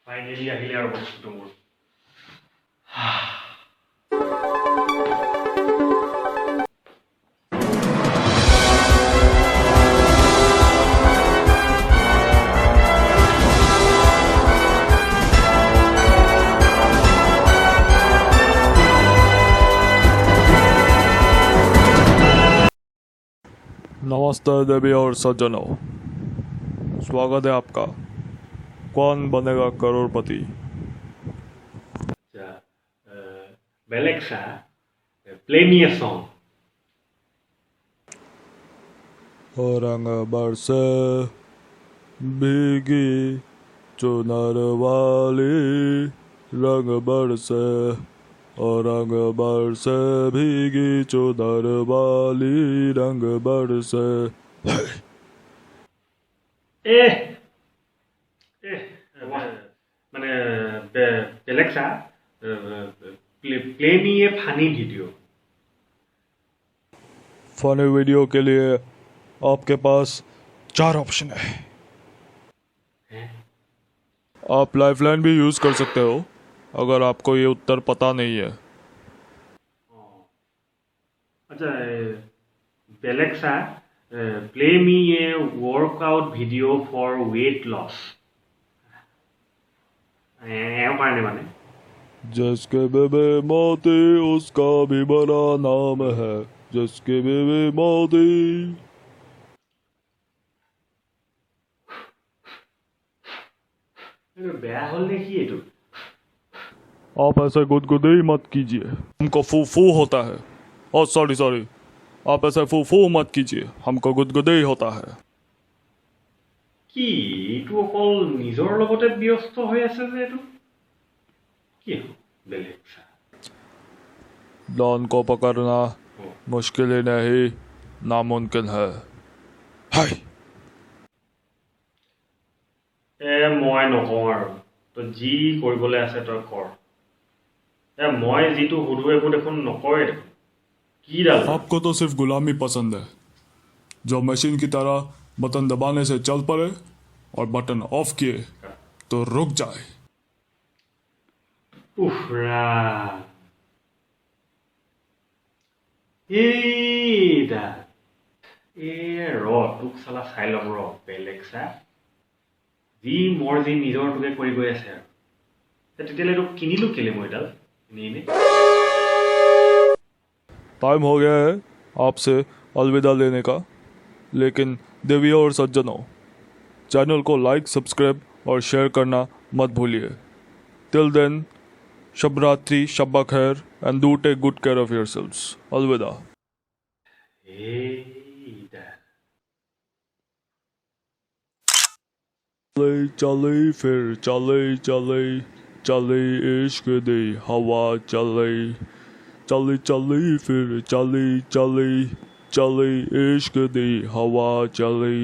Finally, I hear about tomorrow. नमस्ते देवी और सज्जनों, स्वागत है आपका कौन बनेगा करोड़पति। Belegsa, play me a song. रंग बरसे भीगी चुनर वाली, रंग बरसे और रंग बरसे भीगी चुनर वाली, रंग बरसे। মানে Belegsa, play me a funny video. Funny video के लिए आपके पास 4 ऑप्शन है। आप लाइफलाइन भी यूज कर सकते हो अगर आपको ये उत्तर पता नहीं है। अच्छा, Belegsa, play me a workout video for weight loss. माने जिसके बेबे मोती उसका भी बड़ा नाम है, जिसके बेबे मोती। आप ऐसे गुदगुदी मत कीजिए, हमको फू होता है। ओ सॉरी, आप ऐसे फू मत कीजिए, हमको गुदगुदी होता है। কি এইটো অকল নিজৰ লগতে ব্যস্ত হৈ আছে যে এইটো কি Belegsa? डॉन को पकड़ना मुश्किल ही नहीं नामुमकिन है। हाय মই নকওঁ আৰু তই যি কৰিবলৈ আছে তই কৰ। মই যিটো সুধো একো দেখোন নকৰে কি ডাল। आपको तो सिर्फ गुलामी पसंद है, जो मशीन की तरह बटन दबाने से चल पड़े और बटन ऑफ किए तो रुक जाए। उफ्रा তোক চালা চাই ল'ম Belegsa, যি মৰ্জি নিজৰ তোকে কৰি গৈ আছে আৰু তেতিয়ালৈ তোক কিনিলো কেলে মই এডাল এনেই टाइम हो गया है आपसे अलविदा लेने का, लेकिन देवी और सज्जनों, चैनल को लाइक, सब्सक्राइब और शेयर करना मत भूलिए। टिल देन, शब रात्रि, शब्बा खैर, and do take good care of yourselves. अलविदा। चले फिर चले इश्क दी हवा चले, चले फिर चले इश्क दी हवा चले।